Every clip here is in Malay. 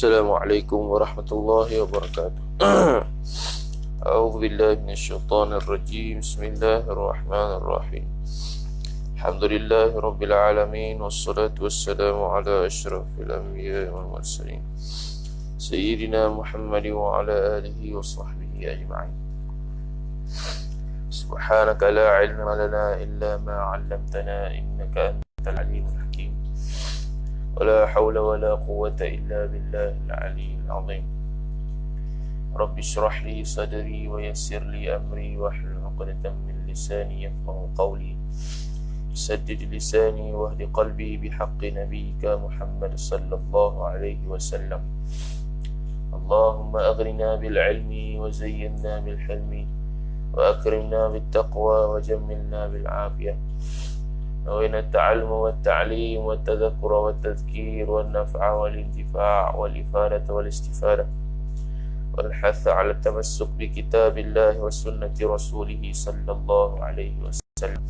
Assalamualaikum warahmatullahi wabarakatuh. A'udzu billahi minasyaitonir rajim. Bismillahirrahmanirrahim. Alhamdulillahirabbil alamin wassalatu wassalamu ala asyrafil anbiya'i wal mursalin sayyidina Muhammadin wa ala alihi wa sahbihi ajma'in. Subhanaka la ilma lana illa ma 'allamtana innaka antal alimul hakim. ولا حول ولا قوة إلا بالله العلي العظيم. رب اشرح لي صدري ويسر لي أمري واحلل عقدة من لساني يفقهوا قولي. سدد لساني واهد قلبي بحق نبيك محمد صلى الله عليه وسلم. اللهم أغرنا بالعلم وزينا بالحلم وأكرمنا بالتقوى وجملنا بالعافية. نوينا التعلم والتعليم والتذكر والتذكير والنفع والانتفاع والإفادة والاستفادة والحث على التمسك بكتاب الله وسنة رسوله صلى الله عليه وسلم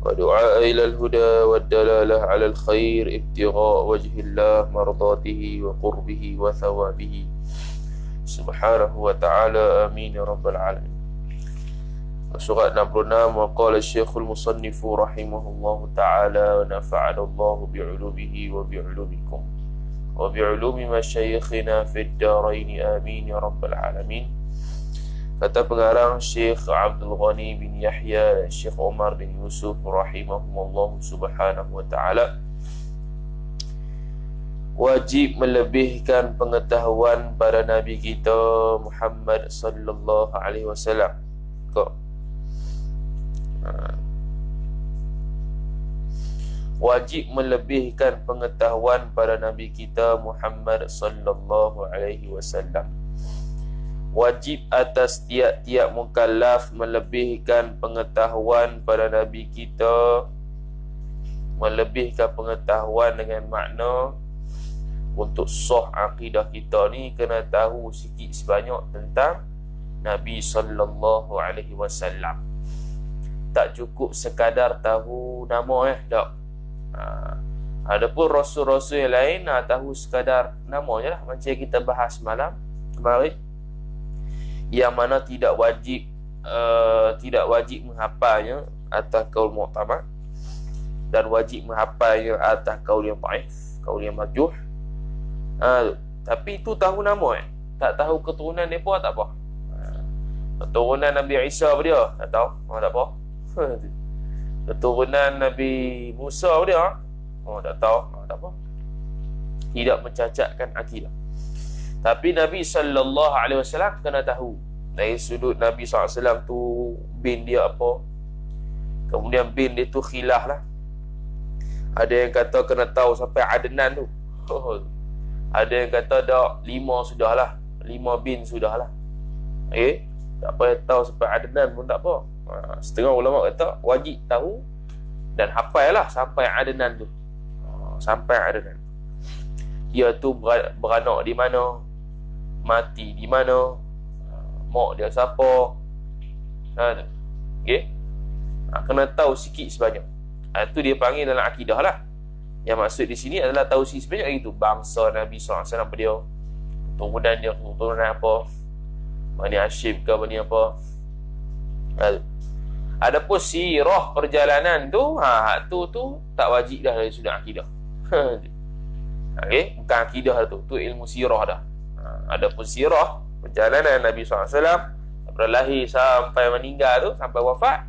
ودعاء إلى الهدى والدلالة على الخير ابتغاء وجه الله مرضاته وقربه وثوابه سبحانه وتعالى آمين يا رب العالمين. Surat 66. Waqala Syekhul Musannifu rahimahullahu ta'ala wa nafa'ana Allah bi'ulumihi wa bi'ulumikum wa bi'ulumi masyayikhina fid daraini amin ya rabbal alamin. Kata pengarang Syekh Abdul Ghani bin Yahya dan Syekh Umar bin Yusuf rahimahumullah subhanahu wa ta'ala, wajib melebihkan pengetahuan pada Nabi kita Muhammad sallallahu alaihi wasallam. Wajib melebihkan pengetahuan pada Nabi kita Muhammad sallallahu alaihi wasallam. Wajib atas tiap-tiap mukallaf melebihkan pengetahuan pada Nabi kita. Melebihkan pengetahuan dengan makna untuk sah akidah kita ni kena tahu sikit sebanyak tentang Nabi sallallahu alaihi wasallam. Tak cukup sekadar tahu nama tak. Adapun rasul-rasul yang lain tahu sekadar nama je lah, macam kita bahas malam kemarin, yang mana tidak wajib menghafalnya atas kaul mu'tamad dan wajib menghafalnya atas kaul yang dhaif, kaul yang marjuh. Tapi itu tahu nama tak tahu keturunan dia pun tak apa. Keturunan Nabi Isa apa dia? Tak tahu. Tak apa. Keturunan Nabi Musa apa dia? Tak tahu. Tak apa. Tidak mencacatkan akidah. Tapi Nabi sallallahu alaihi wasallam kena tahu. Dari sudut Nabi sallallahu alaihi wasallam tu bin dia apa? Kemudian bin dia tu khilaf lah. Ada yang kata kena tahu sampai Adnan tu. Ada yang kata dah 5 sudahlah. 5 bin sudahlah. Tak payah tahu sampai Adnan pun tak apa. Setengah ulama kata wajib tahu dan hafal lah sampai Adnan tu. Sampai Adnan. Dia tu beranak di mana, mati di mana, mak dia siapa. Kena tahu sikit sebanyak. Itu dia panggil dalam akidah lah. Yang maksud di sini adalah tahu sikit sebanyak itu. Bangsa Nabi SAW apa dia, keturunan dia, keturunan apa, Bani Hashim ke Bani apa. Adapun sirah perjalanan tu, tu tak wajib dah dari sudut akidah. Bukan akidah tu ilmu sirah dah. Adapun sirah perjalanan Nabi SAW daripada lahir sampai meninggal tu, sampai wafat,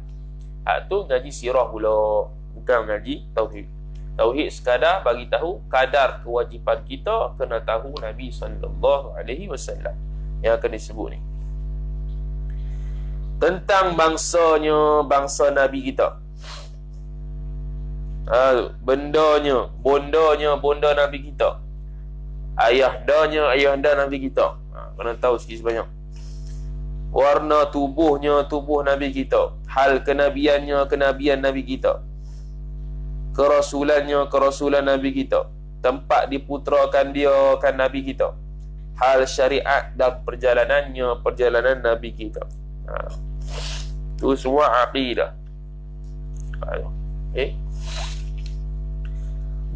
tu ngaji sirah pula, bukan ngaji tauhid. Tauhid sekadar bagi tahu kadar kewajipan kita kena tahu Nabi sallallahu alaihi wasallam yang akan disebut ni. Tentang bangsa Nabi kita. Bondanya bonda Nabi kita. Ayahanda Nabi kita. Kena tahu sikit sebanyak. Warna tubuh Nabi kita. Hal kenabian Nabi kita. Kerasulan Nabi kita. Tempat diputerakan dia kan Nabi kita. Hal syariat dan perjalanan Nabi kita. Itu semua aqidah.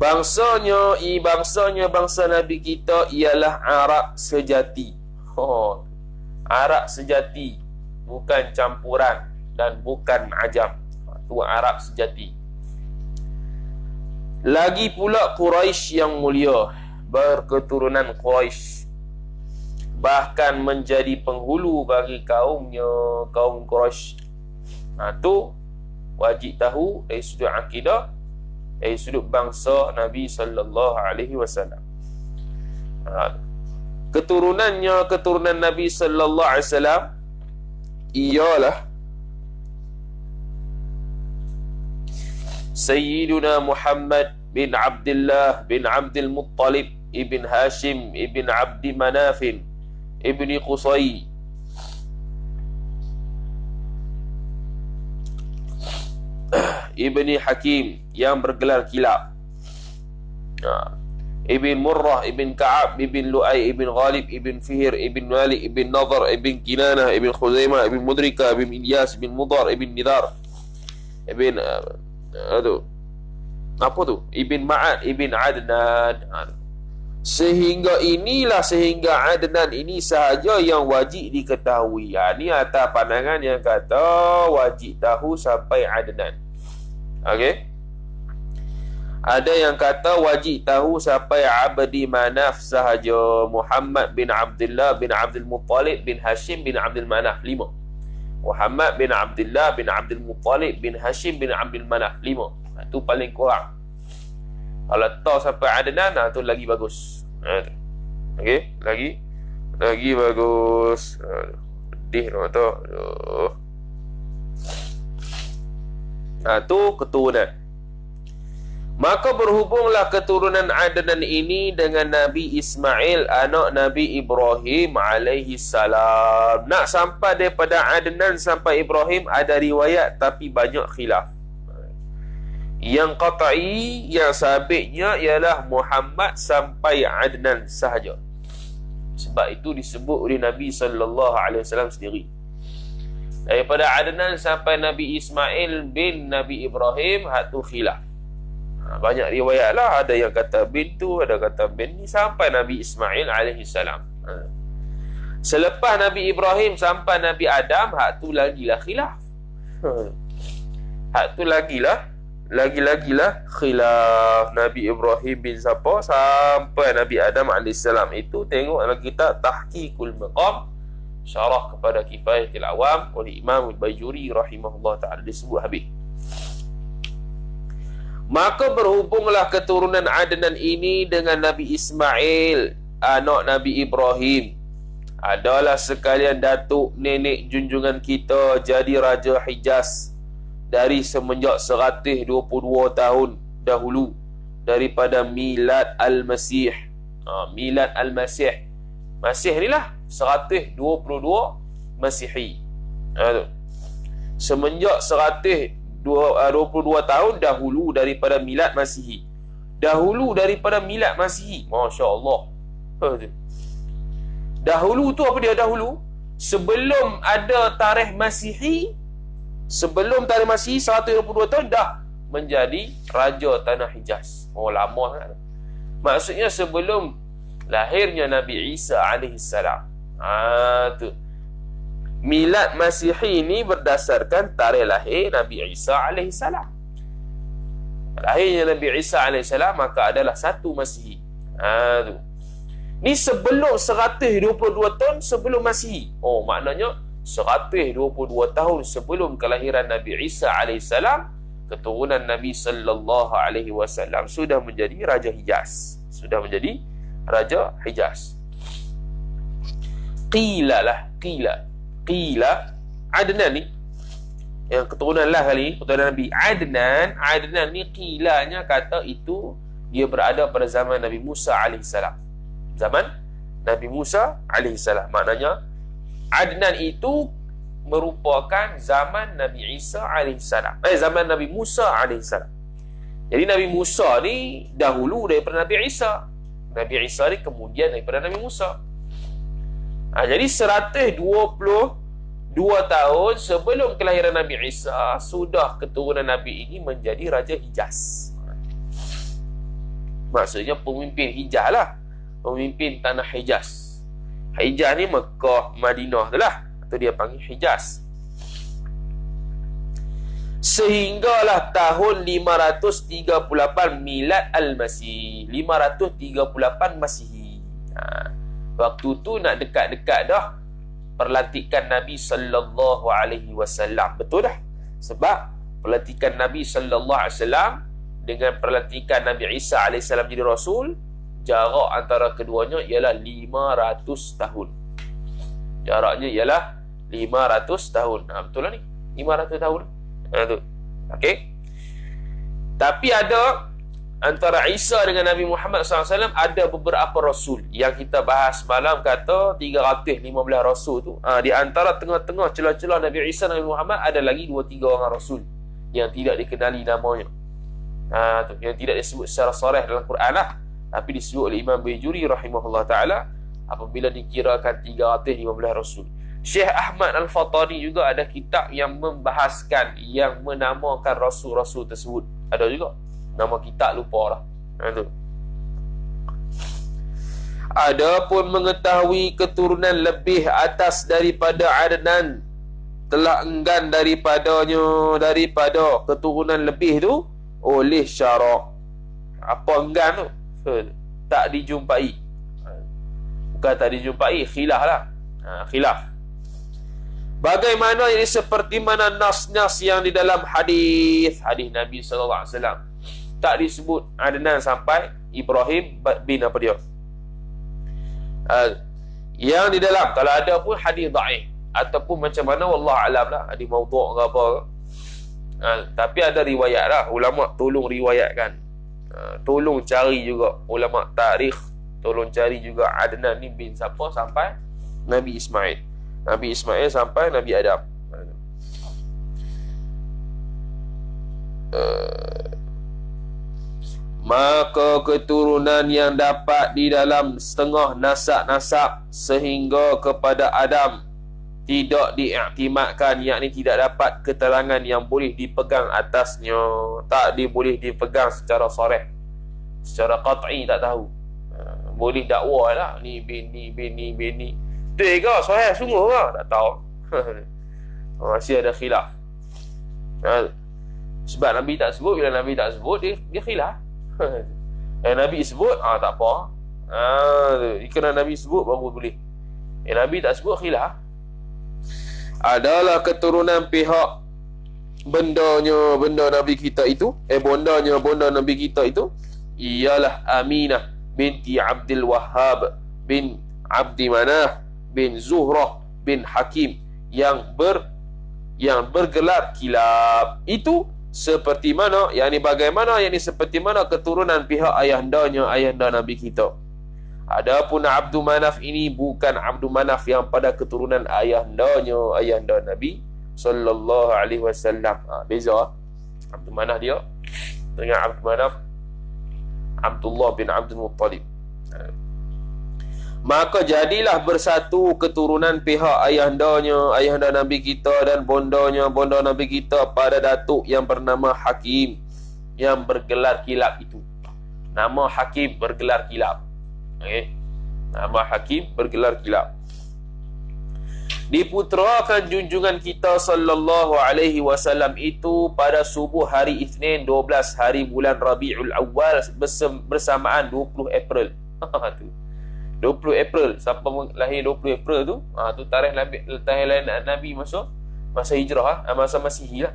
Bangsanya bangsa Nabi kita ialah Arab sejati. Arab sejati, bukan campuran dan bukan ajam. Itu Arab sejati. Lagi pula Quraisy yang mulia, berketurunan Quraisy, bahkan menjadi penghulu bagi kaumnya, kaum Quraisy. Tu wajib tahu dari sudut akidah, dari sudut bangsa Nabi sallallahu alaihi wasallam. Keturunan Nabi sallallahu alaihi wasallam ialah Sayyiduna Muhammad bin Abdullah bin Abdul Muttalib ibn Hashim ibn Abdi Manafin ibni Qusay ibni Hakim yang bergelar Kilab, ibn Murrah ibn Ka'ab ibn Lu'ay ibn Ghalib ibn Fihr ibn Malik ibn Nadhr ibn Kinanah ibn Khuzaimah ibn Mudrika ibn Ilyas ibn Mudar ibn Nidar ibn ibn Ma'ad ibn Adnan. Sehingga Adnan ini sahaja yang wajib diketahui. Ini atas pandangan yang kata wajib tahu sampai Adnan. Okey. Ada yang kata wajib tahu sampai Abdi Manaf sahaja. Muhammad bin Abdullah bin Abdul Muttalib bin Hashim bin Abdul Manaf. 5. Muhammad bin Abdullah bin Abdul Muttalib bin Hashim bin Abdul Manaf. 5. Itu paling kurang. Kalau tahu sampai Adnan, tu lagi bagus. Okey, lagi bagus. Pedih tu. Tu keturunan. Maka berhubunglah keturunan Adnan ini dengan Nabi Ismail, anak Nabi Ibrahim alaihi salam. Nak sampai daripada Adnan sampai Ibrahim ada riwayat tapi banyak khilaf. Yang qat'i, yang sabitnya ialah Muhammad sampai Adnan sahaja. Sebab itu disebut oleh Nabi sallallahu alaihi wasallam sendiri. Daripada Adnan sampai Nabi Ismail bin Nabi Ibrahim, hak tu khilaf. Banyak riwayat lah. Ada yang kata bin tu, ada kata bin ni, sampai Nabi Ismail alaihi salam. Selepas Nabi Ibrahim sampai Nabi Adam, hak tu lagilah khilaf. Hak tu lagilah khilaf. Nabi Ibrahim bin siapa sampai Nabi Adam AS. Itu tengok dalam kitab Tahqiqul Maqam, syarah kepada Kifayatul Awam oleh Imam Al-Bajuri rahimahullah ta'ala, disebut habis. Maka berhubunglah keturunan Adnan ini dengan Nabi Ismail, anak Nabi Ibrahim. Adalah sekalian datuk nenek junjungan kita jadi Raja Hijaz dari semenjak 122 tahun dahulu daripada milad Al-Masih. Milad Al-Masih. Masih ni lah 122 Masihi. Semenjak 122 tahun dahulu daripada milad Masihi. Dahulu daripada milad Masihi. Masya Allah. Dahulu tu apa dia dahulu? Sebelum ada tarikh Masihi, sebelum tarikh Masihi 122 tahun dah menjadi Raja Tanah Hijaz. Lama kan? Maksudnya sebelum lahirnya Nabi Isa alaihissalam. Tu milad Masihi ni berdasarkan tarikh lahir Nabi Isa alaihissalam. Lahirnya Nabi Isa alaihissalam, maka adalah 1 Masihi. Tu ni sebelum 122 tahun sebelum Masihi. Maknanya 122 tahun sebelum kelahiran Nabi Isa alaihissalam, keturunan Nabi sallallahu alaihi wasallam sudah menjadi Raja Hijaz. Sudah menjadi Raja Hijaz. Qila Adnan ni, yang keturunan lah kali, keturunan Nabi Adnan ni qilanya kata itu dia berada pada zaman Nabi Musa alaihissalam. Zaman Nabi Musa alaihissalam. Maknanya Adnan itu merupakan zaman Nabi Isa alaihissalam. Zaman Nabi Musa alaihissalam. Jadi Nabi Musa ni dahulu daripada Nabi Isa. Nabi Isa ni kemudian daripada Nabi Musa. Jadi 122 tahun sebelum kelahiran Nabi Isa, sudah keturunan Nabi ini menjadi Raja Hijaz. Maksudnya pemimpin Hijaz lah, pemimpin tanah Hijaz. Hijaz ni Mekah, Madinah tu lah, atau dia panggil Hijaz. Sehinggalah tahun 538 Milad Al-Masih, 538 Masihi. Waktu tu nak dekat-dekat dah perlantikan Nabi sallallahu alaihi wasallam. Betul dah. Sebab perlantikan Nabi sallallahu alaihi wasallam dengan perlantikan Nabi Isa alaihi salam jadi rasul, jarak antara keduanya ialah 500 tahun. Jaraknya ialah 500 tahun. Betul lah ni. 500 tahun. Tu. Okey. Tapi ada antara Isa dengan Nabi Muhammad SAW ada beberapa rasul. Yang kita bahas malam kata 315 rasul tu. Di antara tengah-tengah celah-celah Nabi Isa dan Nabi Muhammad ada lagi 2-3 orang rasul yang tidak dikenali namanya. Tu, yang tidak disebut secara sharih dalam Quran lah, tapi disebut oleh Imam Bayjuri rahimahullah ta'ala apabila dikirakan 315 rasul. Syekh Ahmad Al-Fatani juga ada kitab yang membahaskan, yang menamakan rasul-rasul tersebut. Ada juga nama kitab, lupa lah. Tu. Adapun mengetahui keturunan lebih atas daripada Adnan, telah enggan daripada keturunan lebih tu oleh syarak. Apa enggan tu? Tak dijumpai. Bukan tak dijumpai, khilaf lah. Khilaf. Bagaimana ini seperti mana nas-nas yang di dalam hadis Nabi SAW tak disebut Adnan sampai Ibrahim bin apa dia? Yang di dalam, kalau ada pun hadis dhaif ataupun macam mana wallah alam lah, hadis maudhu' ke apa. Tapi ada riwayat lah, ulama tolong riwayatkan. Tolong cari juga ulama tarikh, tolong cari juga Adnan ni bin siapa sampai Nabi Ismail. Nabi Ismail sampai Nabi Adam. Maka keturunan yang dapat di dalam setengah nasab-nasab sehingga kepada Adam tidak diiktimadkan, yakni tidak dapat keterangan yang boleh dipegang atasnya, tak boleh dipegang secara sharih, secara qat'i tak tahu. Boleh dakwa lah ni bin ni. Betul ke? Sahih sungguh ke? Tak tahu. Masih ada khilaf. Sebab Nabi tak sebut, bila Nabi tak sebut dia khilaf. Nabi sebut tak apa. Kerana Nabi sebut baru boleh. Nabi tak sebut khilaf. Adalah keturunan pihak benda Nabi kita itu, bonda Nabi kita itu ialah Aminah binti Abdul Wahhab bin Abdi Manaf bin Zuhrah bin Hakim yang bergelar Kilab. Itu seperti mana, yakni bagaimana, yakni seperti mana keturunan pihak ayahanda Nabi kita. Adapun Abdul Manaf ini bukan Abdul Manaf yang pada keturunan ayahanda Nabi sallallahu alaihi wasallam. Beza Abdul Manaf dia dengan Abdul Manaf Abdullah bin Abdul Muttalib. Maka jadilah bersatu keturunan pihak ayahanda Nabi kita dan bonda Nabi kita pada datuk yang bernama Hakim yang bergelar Kilab itu. Nama Hakim bergelar Kilab. Okey. Nama Hakim bergelar Kilab. Diputrakan junjungan kita sallallahu alaihi wasallam itu pada subuh hari Isnin 12 hari bulan Rabiul Awal bersamaan 20 April. Tu. 20 April, siapa lahir 20 April tu, tu tarikh lahir Nabi masa hijrah, masa Masihi lah.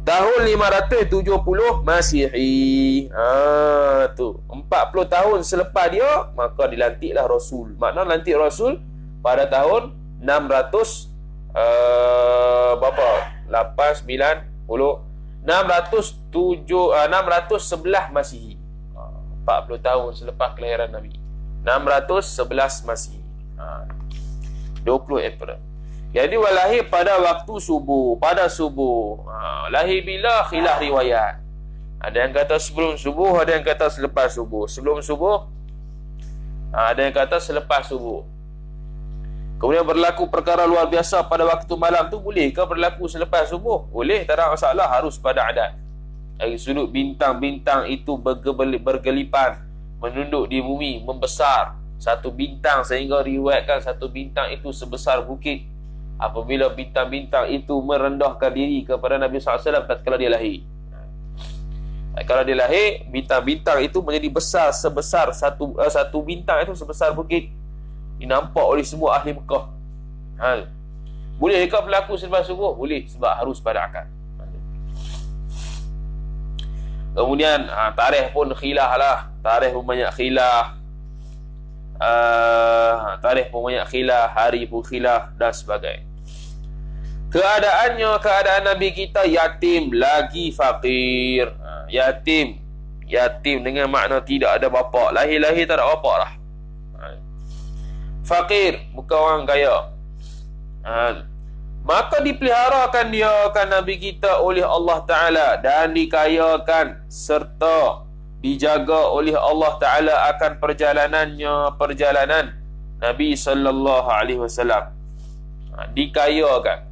Tahun 570 Masihi. Tu 40 tahun selepas dia, maka dilantiklah Rasul. Makna lantik Rasul pada tahun 600 berapa? 8 9 10 611 Masihi. 40 tahun selepas kelahiran Nabi. 611 Masihi. 20 April. Jadi walahir pada waktu subuh. Lahir bila? Khilaf riwayat. Ada yang kata sebelum subuh, ada yang kata selepas subuh. Sebelum subuh, ada yang kata selepas subuh. Kemudian berlaku perkara luar biasa pada waktu malam tu, boleh ke berlaku selepas subuh? Boleh, tak ada masalah, harus pada adat. dari sudut bintang-bintang itu bergelipan, menunduk di bumi, membesar. Satu bintang, sehingga riwayatkan satu bintang itu sebesar bukit. Apabila bintang-bintang itu merendahkan diri kepada Nabi SAW tatkala dia lahir. Kalau dia lahir, bintang-bintang itu menjadi besar, sebesar satu bintang itu sebesar bukit. Dinampak oleh semua ahli Mekah. Boleh ke berlaku selepas subuh? Boleh, sebab harus pada akad. Kemudian tarikh pun khilaf lah. Tarikh pun banyak khilaf. Hari pun khilaf dan sebagainya. Keadaan Nabi kita yatim lagi fakir. Yatim dengan makna tidak ada bapa. Lahir-lahir tak ada bapa lah. Fakir, bukan orang kaya. Maka dipeliharakan dia Nabi kita oleh Allah Ta'ala dan dikayakan serta dijaga oleh Allah Ta'ala akan perjalanan Nabi Sallallahu Alaihi Wasallam. Dikayakan.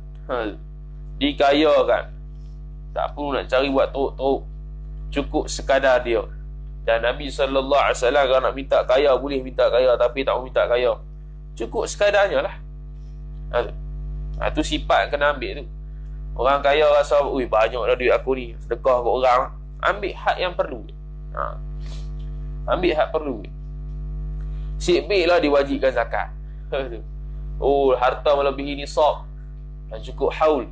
Tak perlu nak cari buat teruk-teruk, cukup sekadar dia. Dan Nabi Sallallahu Alaihi Wasallam kalau nak minta kaya boleh minta kaya, tapi tak mau minta kaya, cukup sekadarnya lah. Itu sifat kena ambil tu. Orang kaya rasa, ui banyak dah duit aku ni, sedekah kat orang. Ambil hak yang perlu. Ambil hak perlu. Sikbik lah diwajibkan zakat. Harta melebihi nisab dan cukup haul.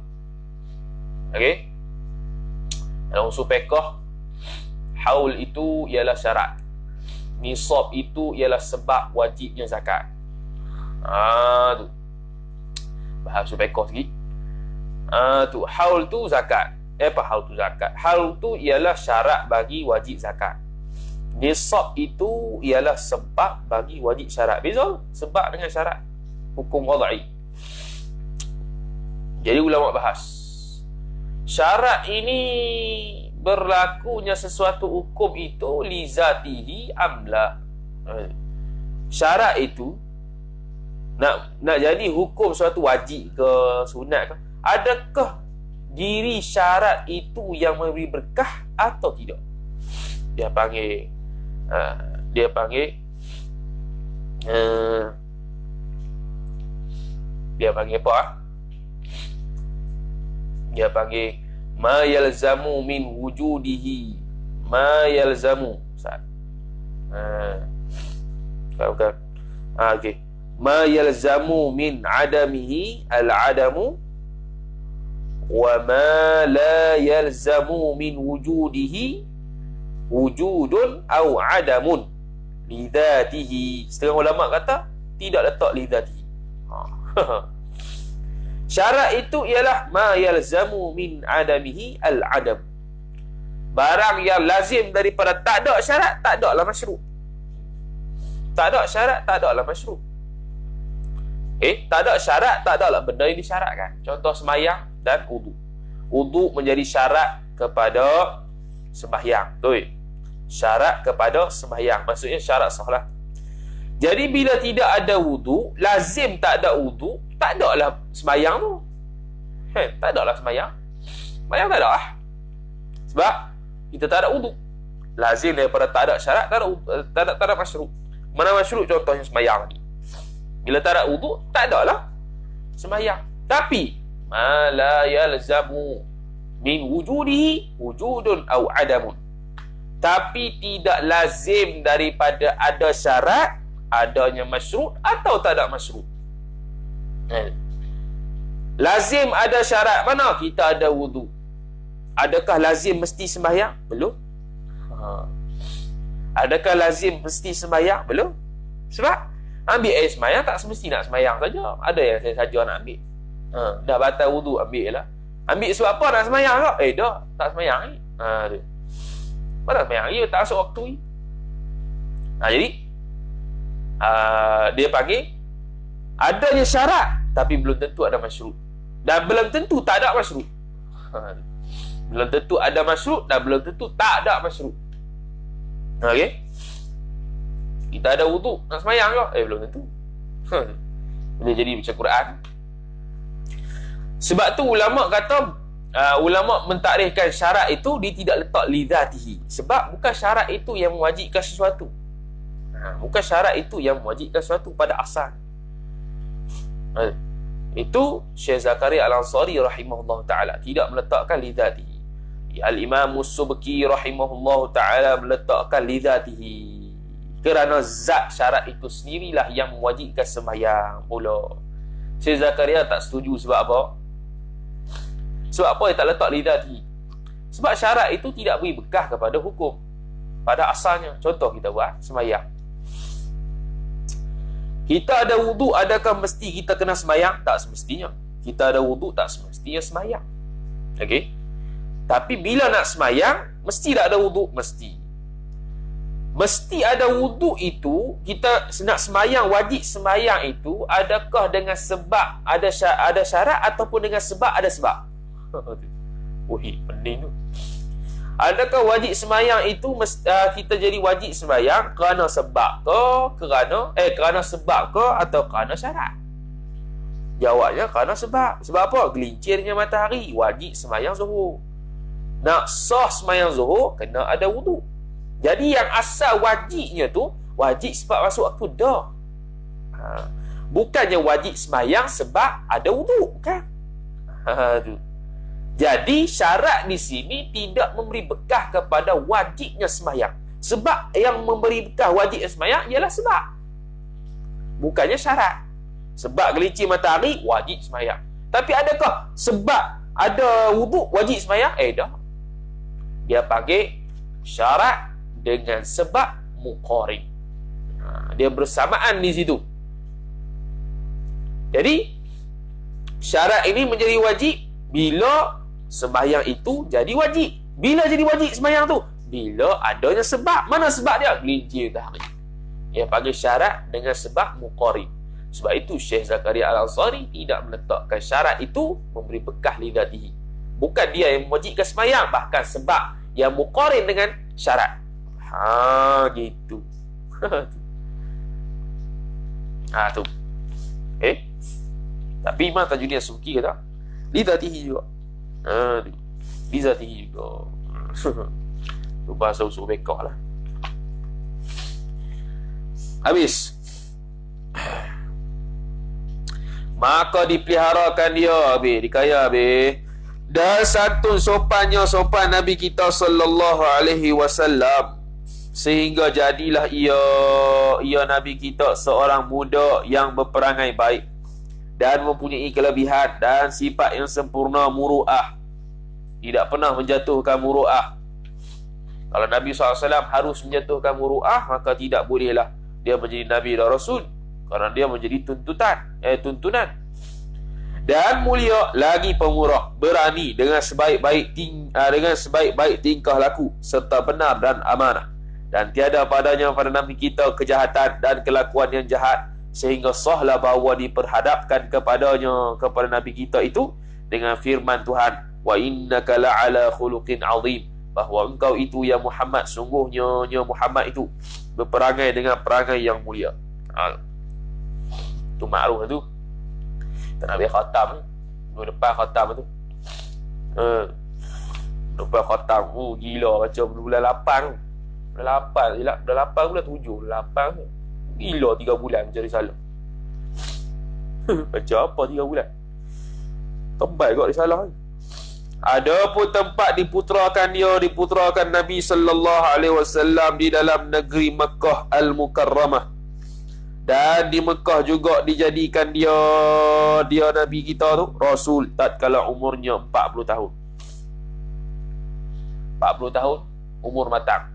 Okey. Dalam usul fiqh, haul itu ialah syarat. Nisab itu ialah sebab wajibnya zakat. Tu bahas usul fiqh sikit. Tu haul tu zakat. Haul tu zakat? Haul tu ialah syarat bagi wajib zakat. Nisab itu ialah sebab bagi wajib syarat. Beza sebab dengan syarat. Hukum wadai. Jadi ulama bahas, syarat ini berlakunya sesuatu hukum itu li zatihi amla. Syarat itu nak jadi hukum suatu wajib ke sunat ke, adakah diri syarat itu yang memberi berkah atau tidak? Dia panggil apa? Dia panggil ma yalzamu min wujudihi. Ma yalzamu. Bukan. Okey. Ma yalzamu min adamihi al-adamu wa ma la yalzamu min wujudihi wujudun au adamun lidatihi. Setengah ulama kata tidak letak lidatihi. Syarat itu ialah ma yalzamu min adamihi al-adam. Barang yang lazim daripada tak ada syarat, tak ada lah masyru'. Tak ada syarat, tak ada lah masyru'. Tak ada syarat, tak ada lah benda yang disyaratkan. Contoh semayang dan wudu. Wudu menjadi syarat kepada sembahyang. Syarat kepada sembahyang, maksudnya syarat solat. Jadi bila tidak ada wudu, lazim tak ada wudu, tak ada lah sembahyang tu. Tak ada lah sembahyang. Sembahyang tak ada lah. Sebab kita tak ada wudu. Lazim daripada tak ada syarat, tak ada masyru'. Mana masyru' contohnya sembahyang tadi. Bila tak ada wudu, tak ada lah sembahyang. Tapi ma la yalzamu min wujudihi wujudun au adamun. Tapi tidak lazim daripada ada syarat, adanya masyru' atau tak ada masyru'. Lazim ada syarat mana? Kita ada wudu. Adakah lazim mesti sembahyang? Belum. Adakah lazim mesti sembahyang? Belum. Sebab ambil air sembahyang tak semesti nak sembahyang saja. Ada yang saya saja nak ambil. Dah batal wudu, ambil lah. Ambil sebab apa nak sembahyang tak? Dah tak sembahyang ni. Apa tak sembahyang ni? Tak masuk waktu ni. Jadi dia panggil adanya syarat tapi belum tentu ada masyru'. Dan belum tentu tak ada masyru'. Belum tentu ada masyru' dan belum tentu tak ada masyru'. Okey. Kita ada wudu nak sembahyang ke? Belum tentu. Boleh jadi macam Quran. Sebab tu ulama kata ulama mentakrifkan syarat itu dia tidak letak lidatihi, sebab bukan syarat itu yang mewajibkan sesuatu. Bukan syarat itu yang mewajibkan sesuatu pada asal. Itu Syekh Zakaria Al-Ansari rahimahullah ta'ala tidak meletakkan lidatihi. Al-Imam Subki rahimahullah ta'ala meletakkan lidatihi, kerana zat syarat itu sendirilah yang mewajibkan sembahyang pula. Syekh Zakaria tak setuju. Sebab apa? Sebab apa dia tak letak lidatihi? Sebab syarat itu tidak beri bekas kepada hukum pada asalnya. Contoh kita buat sembahyang. Kita ada wuduk, adakah mesti kita kena sembahyang? Tak semestinya. Kita ada wuduk, tak semestinya sembahyang. Okey. Tapi bila nak sembahyang, mesti tak ada wuduk? Mesti. Mesti ada wuduk itu, kita nak sembahyang, wajib sembahyang itu, adakah dengan sebab ada syarat ataupun dengan sebab ada sebab? Wih, pening tu. Adakah wajib sembahyang itu kita jadi wajib sembahyang kerana sebab ke, kerana sebab ke atau kerana syarat? Jawabnya kerana sebab. Sebab apa? Gelincirnya matahari, wajib sembahyang zuhur. Nak sah sembahyang zuhur, kena ada wuduk. Jadi yang asal wajibnya tu, wajib sebab masuk waktu dah. Bukannya wajib sembahyang sebab ada wuduk, kan? Tu. Jadi syarat di sini tidak memberi bekas kepada wajibnya sembahyang. Sebab yang memberi bekas wajibnya sembahyang ialah sebab, bukannya syarat. Sebab gelincir matahari, wajib sembahyang. Tapi adakah sebab ada wuduk wajib sembahyang? Dah. Dia panggil syarat dengan sebab muqarin. Dia bersamaan di situ. Jadi syarat ini menjadi wajib bila sembahyang itu jadi wajib. Bila jadi wajib sembahyang tu? Bila adanya sebab. Mana sebab dia? Gelincir matahari. Dia panggil syarat dengan sebab muqarin. Sebab itu Syekh Zakaria Al-Ansari tidak meletakkan syarat itu memberi bekas lidatihi. Bukan dia yang mewajibkan sembahyang, bahkan sebab yang muqarin dengan syarat. Gitu. Tu. Tapi Imam Tajuddin As-Subki kata lidatihi juga. Lidatihi juga. Tu bahasa usul bekak lah. Habis. Maka dipeliharakan dia, dikaya dan santun sopannya sopan Nabi kita sallallahu alaihi wasallam, sehingga jadilah ia Nabi kita seorang muda yang berperangai baik dan mempunyai kelebihan dan sifat yang sempurna muru'ah. Tidak pernah menjatuhkan muru'ah. Kalau Nabi SAW harus menjatuhkan muru'ah, maka tidak bolehlah dia menjadi Nabi dan Rasul, kerana dia menjadi tuntunan. Dan mulia lagi pemurah, berani dengan sebaik-baik tingkah laku serta benar dan amanah. Dan tiada padanya pada Nabi kita kejahatan dan kelakuan yang jahat, sehingga sahlah bahawa diperhadapkan kepada Nabi kita itu dengan firman Tuhan, wa innaka la'ala khuluqin azim, bahawa engkau itu ya Muhammad, sungguhnya Muhammad itu berperangai dengan perangai yang mulia. Tu makruf tu. Tak nak biar khatam ni. Depan khatam tu. Depan khatam. Gila macam bulan 8 tu. Bulan 8 je lah. Bulan 8 bulan 7. Bulan 8 tu. Gila 3 bulan mencari salah. Macam apa 3 bulan? Tebal kot risalah ni. Ada pun tempat diputerakan Nabi sallallahu alaihi wasallam di dalam negeri Mekah Al-Mukarramah. Dan di Mekah juga dijadikan dia Nabi kita tu Rasul tatkala umurnya 40 tahun. 40 tahun umur matang.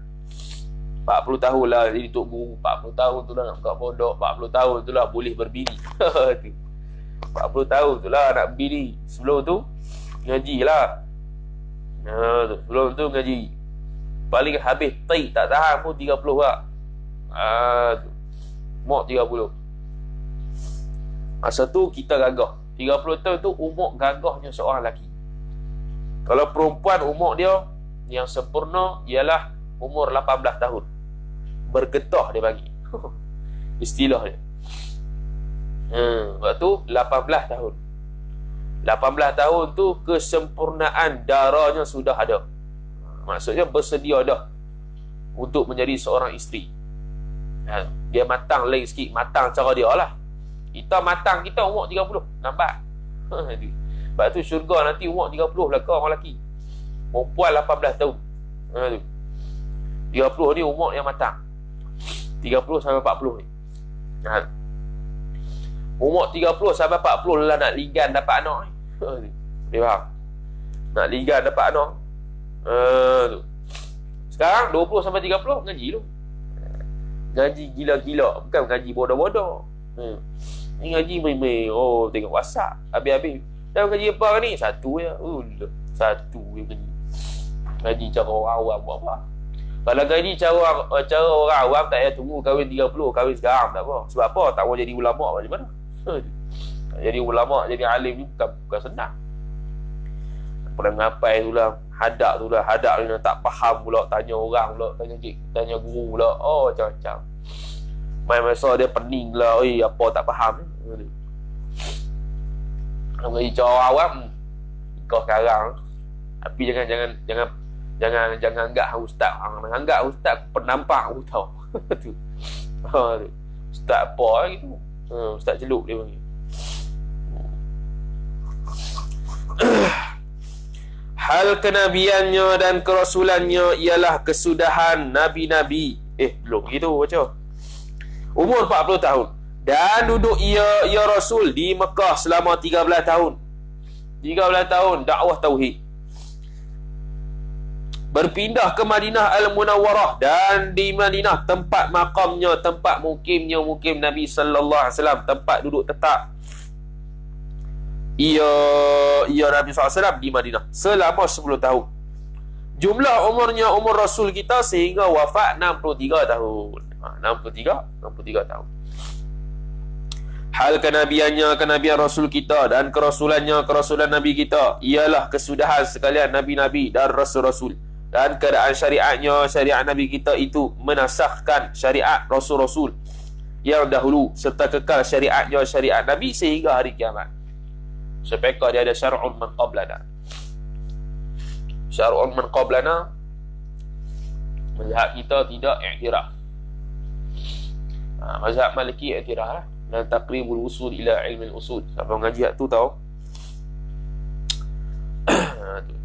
40 tahun lah jadi tok guru. 40 tahun tu lah nak buka pondok. 40 tahun tu lah boleh berbini. 40 tahun tu lah nak berdiri. Sebelum tu ngaji lah. Sebelum tu ngaji. Paling habis tak tahan pun 30 lah. Umur 30. Masa tu kita gagah. 30 tahun tu umur gagahnya seorang lelaki. Kalau perempuan umur dia yang sempurna ialah umur 18 tahun. Bergetah dia bagi. Istilah dia. Waktu 18 tahun. 18 tahun tu kesempurnaan darahnya sudah ada. Maksudnya bersedia dah untuk menjadi seorang isteri. Dia matang lain sikit, matang cara dia lah. Kita matang, kita umur 30, nampak? Sebab tu syurga nanti umur 30 belakang orang lelaki. Perempuan 18 tahun. 30 ni umur yang matang. 30 sampai 40 ni. Umur 30 sampai 40 lah nak ligan dapat anak ni. Dia faham? Nak ligan dapat anak. Tu. Sekarang 20 sampai 30 ngaji tu. Ngaji gila-gila, bukan ngaji bodoh-bodoh. Ni ngaji main-main. Oh, tengok WhatsApp. Habis-habis. Dah ngaji apa ni? Satu je. Satu je ngaji. Ngaji cara orang awam buat apa? Kalau ngaji cara orang awam tak payah tunggu kahwin 30, kahwin sekarang tak apa. Sebab apa? Tak mau jadi ulama macam mana? Jadi ulama, jadi alim ni bukan senang. Pernah ngapai tu lah, hadak ni tak faham pula, tanya orang pula, tanya guru pula. Oh, macam-macam. Main masa dia pening lah, oi apa tak faham ni. Ngaji cara awam kau sekarang. Tapi jangan anggap ustaz. Anggap ustaz penampak aku tahu. Tu. Ustaz apa gitu. Ustaz celuk dia panggil. Hal kenabiannya dan kerasulannya ialah kesudahan nabi-nabi. Belum gitu baca. Umur 40 tahun. Dan duduk ia Rasul di Mekah selama 13 tahun. 13 tahun dakwah tauhid. Berpindah ke Madinah Al-Munawwarah, dan di Madinah tempat makamnya, tempat mukim Nabi sallallahu alaihi wasallam, tempat duduk tetap ia Nabi SAW di Madinah selama 10 tahun. Jumlah umur Rasul kita sehingga wafat 63 tahun. 63 tahun. Hal kenabian Rasul kita dan kerasulan Nabi kita ialah kesudahan sekalian Nabi-Nabi dan Rasul-Rasul, dan keadaan syariat Nabi kita itu menasahkan syariat Rasul-Rasul yang dahulu serta kekal syariat Nabi sehingga hari kiamat. Sepeka dia ada syar'un man qablana. Syar'un man qablana, mazhab kita tidak i'tiraf. Mazhab Maliki i'tiraf lah. Dan taqribul usul ila ilmi usul. Siapa mengaji tu tahu.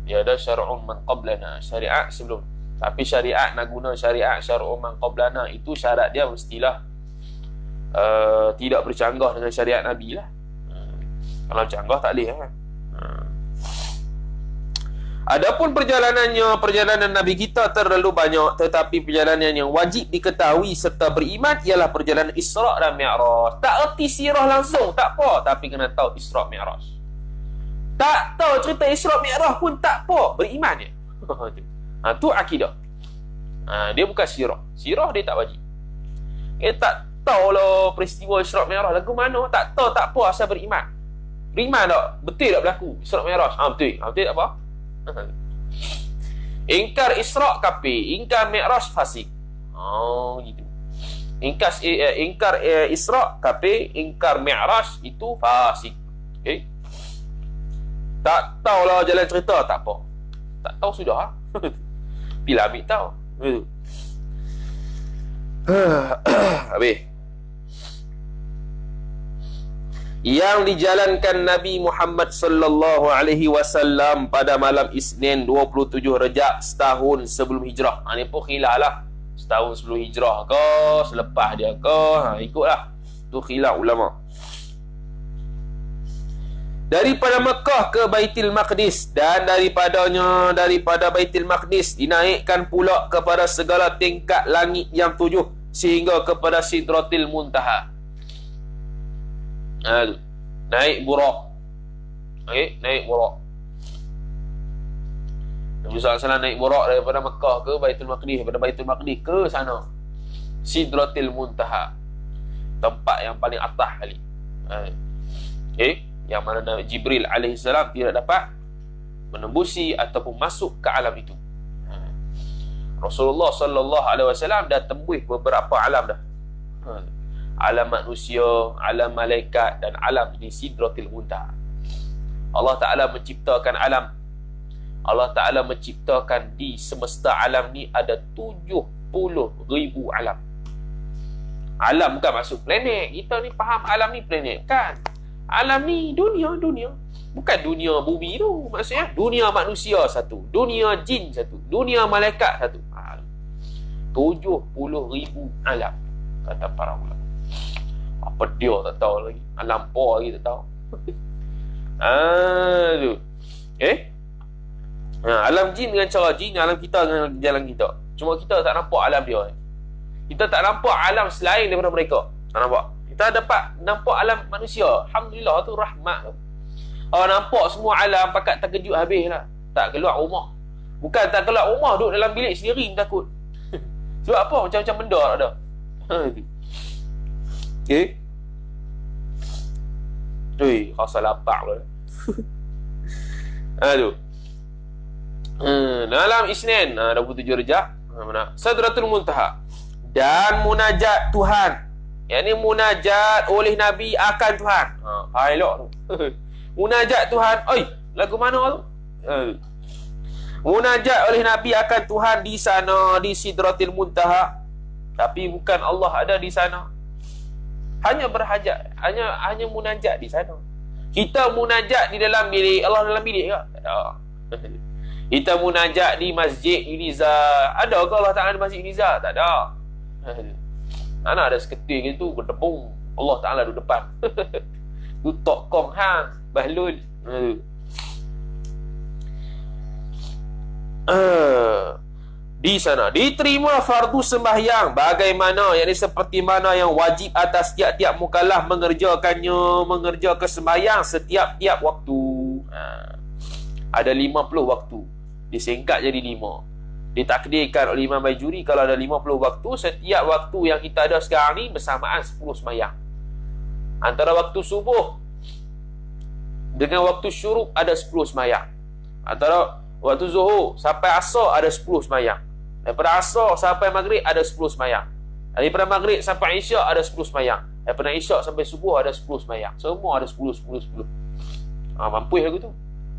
Dia ada syar'un man qablana, syariat sebelum. Tapi syariat nak guna syariat syar'un man qablana, itu syarat dia mestilah tidak bercanggah dengan syariat Nabi lah. Kalau canggah tak boleh lah. Adapun perjalanan Nabi kita terlalu banyak, tetapi perjalanan yang wajib diketahui serta beriman ialah perjalanan Isra' dan Mi'raj. Tak erti sirah langsung, tak apa, tapi kena tahu Isra' Mi'raj. Tak tahu cerita Isra' Mi'raj pun tak apa, beriman je. Tu akidah. Dia bukan sirah. Sirah dia tak wajib. Dia tak tahu lah peristiwa Isra' Mi'raj lagu mana, tak tahu, tak apa, asal beriman. Beriman tak? Betul tak berlaku Isra' Mi'raj? Betul. Betul tak apa? Ingkar Isra' kafir, ingkar Mi'raj fasik. Gitu. Ingkar Isra' kafir, ingkar Mi'raj itu fasik. Okay? Tak tahulah jalan cerita, tak apa. Tak tahu sudah. Bila ambil tahu. Habis. Yang dijalankan Nabi Muhammad sallallahu alaihi wasallam pada malam Isnin 27 Rejab setahun sebelum hijrah. Ni pun khilaf lah. Setahun sebelum hijrah ke, selepas dia ke, ikutlah. Tu khilaf ulama. Daripada Mekah ke Baitul Maqdis, dan daripada Baitul Maqdis dinaikkan pula kepada segala tingkat langit yang 7 sehingga kepada Sidratil Muntaha. Naik Buraq. Naik Buraq. Nabi SAW naik Buraq daripada Mekah ke Baitul Maqdis, daripada Baitul Maqdis ke sana Sidratil Muntaha, tempat yang paling atas kali. Yang mana Nabi Jibril alaihissalam tidak dapat menembusi ataupun masuk ke alam itu. Rasulullah sallallahu alaihi wasallam dah tembus beberapa alam dah. Alam manusia, alam malaikat, dan alam di Sidratil Muntaha. Allah Ta'ala menciptakan alam. Allah Ta'ala menciptakan di semesta alam ni ada 70,000 alam. Alam bukan maksud planet. Kita ni faham alam ni planet. Bukan. Alam ni dunia. Bukan dunia bumi tu. Maksudnya dunia manusia satu, dunia jin satu, dunia malaikat satu. 70,000 alam, kata para ulama. Apa dia tak tahu lagi. Alam apa lagi tak tahu. Tu. Alam jin dengan cara jin, alam kita dengan jalan kita. Cuma kita tak nampak alam dia. Kita tak nampak alam selain daripada mereka. Tak nampak. Kita dapat nampak alam manusia. Alhamdulillah, tu rahmat tu. Kalau nampak semua alam, pakat terkejut habis lah. Tak keluar rumah. Bukan tak keluar rumah, duduk dalam bilik sendiri takut. Sebab apa? Macam-macam benda ada. Okay. Rasa lapar pula. Tu. Dalam Isnin 27 Rejab, Sidratul Muntaha dan munajat Tuhan. Yang ni munajat oleh Nabi akan Tuhan. Elok tu. Munajat Tuhan. Lagu mana tu? Munajat oleh Nabi akan Tuhan di sana, di Sidratul Muntaha. Tapi bukan Allah ada di sana. Hanya berhajat, hanya munajat di sana. Kita munajat di dalam bilik, Allah dalam bilik ke? Tak ada. Kita munajat di Masjid Iliza. Ada ke Allah Ta'ala di Masjid Iliza? Tak ada. Mana ada seketul gitu berdebung, Allah Ta'ala duduk depan. Tu tok kong hang bahlul. Di sana diterima fardu sembahyang bagaimana, yakni seperti mana yang wajib atas tiap-tiap mukallaf mengerjakan sembahyang setiap-tiap waktu. Ada 50 waktu, disingkat jadi 5. Ditakdirkan oleh Imam Bajuri kalau ada 50 waktu, setiap waktu yang kita ada sekarang ni bersamaan 10 sembahyang. Antara waktu subuh dengan waktu syuruk ada 10 sembahyang. Antara waktu zuhur sampai asar ada 10 sembahyang. Daripada asar sampai maghrib ada 10 sembahyang. Daripada maghrib sampai isyak ada 10 sembahyang. Daripada isyak sampai subuh ada 10 sembahyang. Semua ada 10. Mampu aku tu.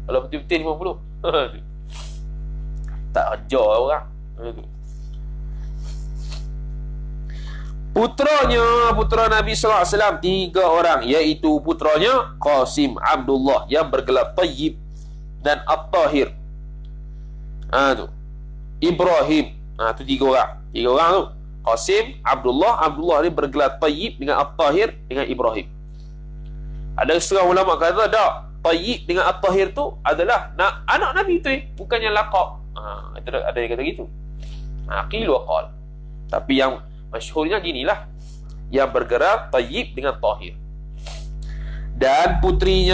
Kalau betul-betul 50. Tak ajar orang. Putra Nabi sallallahu alaihi wasallam 3 orang, iaitu putranya Qasim Abdullah yang bergelar Tayyib dan At-Tahir. Tu. Ibrahim. Tu 3 orang. 3 orang tu. Qasim Abdullah ni bergelar Tayyib dengan At-Tahir dengan Ibrahim. Ada setengah ulama kata tak, Tayyib dengan At-Tahir tu adalah anak Nabi tu, bukannya laqab. Ada yang kata gitu. Qil wa qal. Tapi yang masyhurnya ginilah, yang bergerak Tayyib dengan Tahir. Dan putri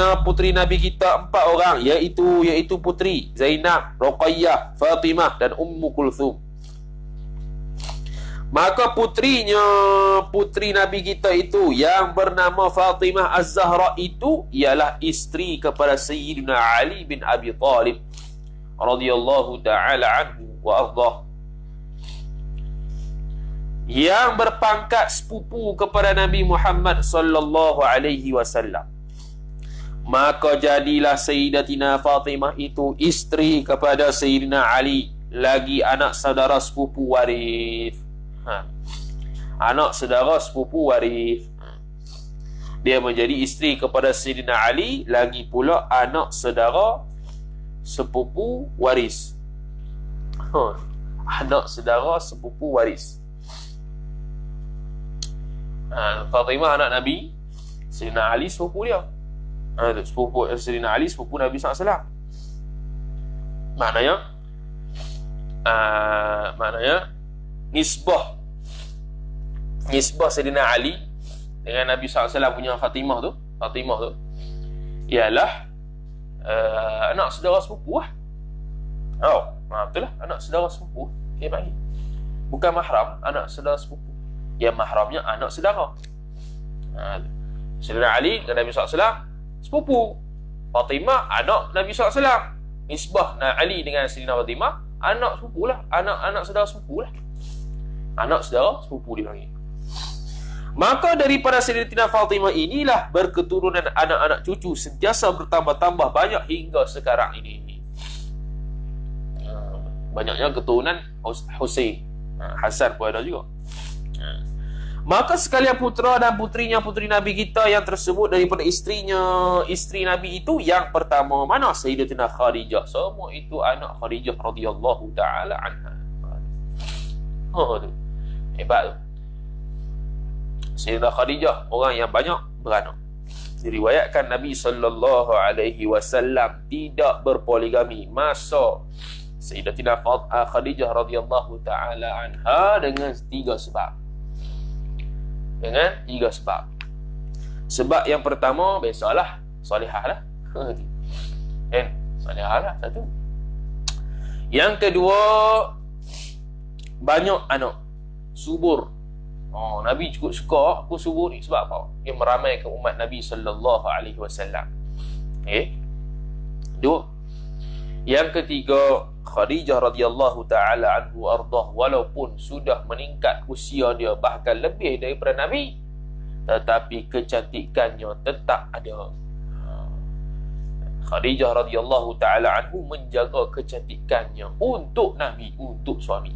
Nabi kita 4 orang, iaitu putri Zainab, Ruqayyah, Fatimah dan Ummu Kulthum. Maka putri Nabi kita itu yang bernama Fatimah Az-Zahra itu ialah isteri kepada Sayyidina Ali bin Abi Talib radhiyallahu ta'ala anhu wa ardhah, yang berpangkat sepupu kepada Nabi Muhammad sallallahu alaihi wasallam. Maka jadilah Sayyidatina Fatimah itu isteri kepada Sayyidina Ali, lagi anak saudara sepupu waris. Anak saudara sepupu waris. Dia menjadi isteri kepada Sayyidina Ali, lagi pula anak saudara sepupu waris. Anak saudara sepupu waris. Fatimah anak Nabi, Sayyidina Ali sepupu dia. Sepupu Sayyidina Ali sepupu Nabi SAW. Maknanya nisbah Sayyidina Ali dengan Nabi SAW punya Fatimah tu ialah anak saudara sepupu lah. Betul lah, anak saudara sepupu. Okay, baik. Bukan mahram, anak saudara sepupu. Yang mahramnya anak saudara. Sayyidina Ali dengan Nabi SAW sepupu. Fatimah anak Nabi SAW. Nisbah Ali dengan Sayyidina Fatimah anak sepupu lah. Anak saudara sepupu lah. Anak saudara sepupu dia panggil. Maka daripada Sayyidatina Fatimah inilah berketurunan anak-anak cucu sentiasa bertambah-tambah banyak hingga sekarang ini. Banyaknya keturunan Husain. Hasan pun ada juga. Maka sekalian putera dan putrinya, putri Nabi kita yang tersebut daripada isterinya, isteri Nabi itu yang pertama mana? Sayyidatina Khadijah. Semua itu anak Khadijah radhiyallahu taala anha. Tu. Hebat tu. Sayyidatina Khadijah orang yang banyak beranak. Diriwayatkan Nabi sallallahu alaihi wasallam tidak berpoligami masa Sayyidatina Khadijah radhiyallahu taala anha dengan 3 sebab. Dengan 3 sebab. Sebab yang pertama, biasalah, salihah lah. Kan? Salihah lah satu. Yang kedua, banyak anak. Subur. Nabi cukup suka aku subur ni. Sebab apa? Dia meramaikan umat Nabi sallallahu alaihi wasallam. Dua. Yang ketiga, Khadijah radhiyallahu taala anhu ardah, walaupun sudah meningkat usia dia bahkan lebih daripada Nabi, tetapi kecantikannya tetap ada. Khadijah radhiyallahu taala anhu menjaga kecantikannya untuk Nabi, untuk suami.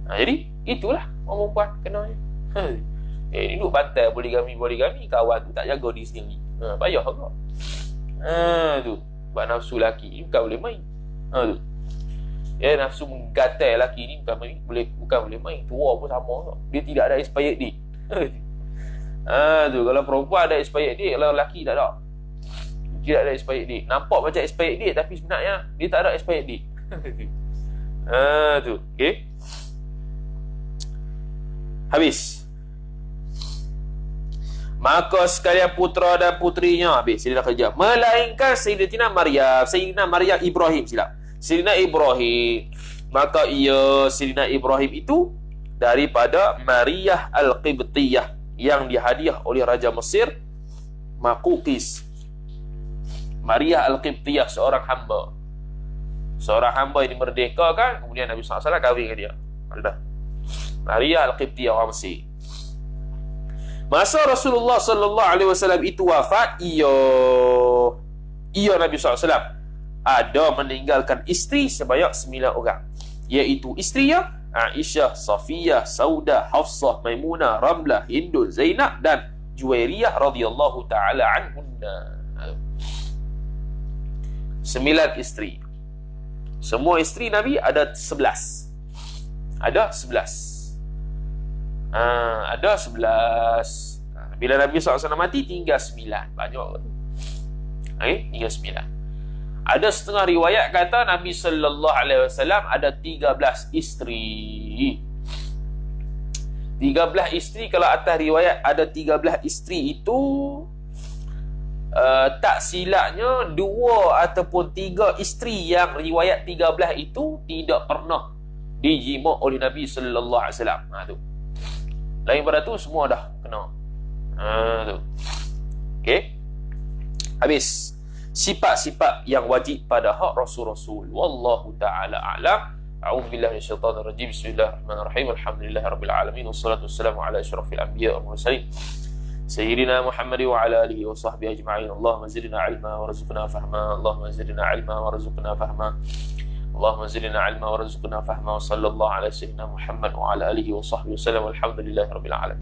Jadi itulah orang perempuan kenanya. Duduk bantai poligami kawan tu tak jaga diri sendiri. Payah agak. Tu sebab nafsu lelaki ni bukan boleh main. Tu. Nafsu menggatai lelaki ni bukan boleh main. Tua pun sama. Dia tidak ada expired date. Tu kalau perempuan ada expired date, kalau lelaki tak ada. Tidak ada expired date. Nampak macam expired date tapi sebenarnya dia tak ada expired date. Tu. Okey. Habis. Maka sekalian putera dan putrinya, habis dia dah kerja, melainkan Sayyidatina Maryam Ibrahim, silap. Sayyidina Ibrahim. Maka Sayyidina Ibrahim itu daripada Maryam Al-Qibtiyah yang dihadiah oleh Raja Mesir Maqawqis. Maryam Al-Qibtiyah seorang hamba. Seorang hamba yang dimerdekakan, kemudian Nabi SAW kahwin dengan dia. Dah. Maryam Al-Qibtiyah orang Mesir. Masa Rasulullah sallallahu alaihi wasallam itu wafat, Nabi SAW ada meninggalkan isteri sebanyak 9 orang, iaitu isterinya Aisyah, Safiyah, Saudah, Hafsah, Maimunah, Ramlah, Hindul, Zainab dan Juwairiyah radhiyallahu taala anhunna. 9 isteri. Semua isteri Nabi ada 11. Ada 11. Ada 11. Bila Nabi SAW mati, tinggal 9. Banyak. Tinggal 9. Ada setengah riwayat kata Nabi sallallahu alaihi wasallam ada 13 isteri. 13 isteri, kalau atas riwayat ada 13 isteri itu, tak silapnya 2 ataupun 3 isteri yang riwayat 13 itu tidak pernah dijima oleh Nabi sallallahu alaihi wasallam. Tu. Lain pada tu semua dah kena. Tu. Okey. Habis. Sifat-sifat yang wajib pada hak Rasul-Rasul. Wallahu ta'ala a'lam. A'udzu billahi minasyaitonir rajim. Bismillahirrahmanirrahim. Alhamdulillahirabbil alamin. Wassalatu wassalamu ala asyrafil anbiya wal mursalin. Sayyidina Muhammad wa ala alihi wa sahbihi ajma'in. Allahumma zidna ilma warzuqna fahma. Allahumma zidna ilma warzuqna fahma. Allahumma zidna ilma warzuqna fahma. Wa sallallahu ala sayyidina Muhammad wa ala alihi wa sahbihi wasallam. Alhamdulillahirabbil alamin.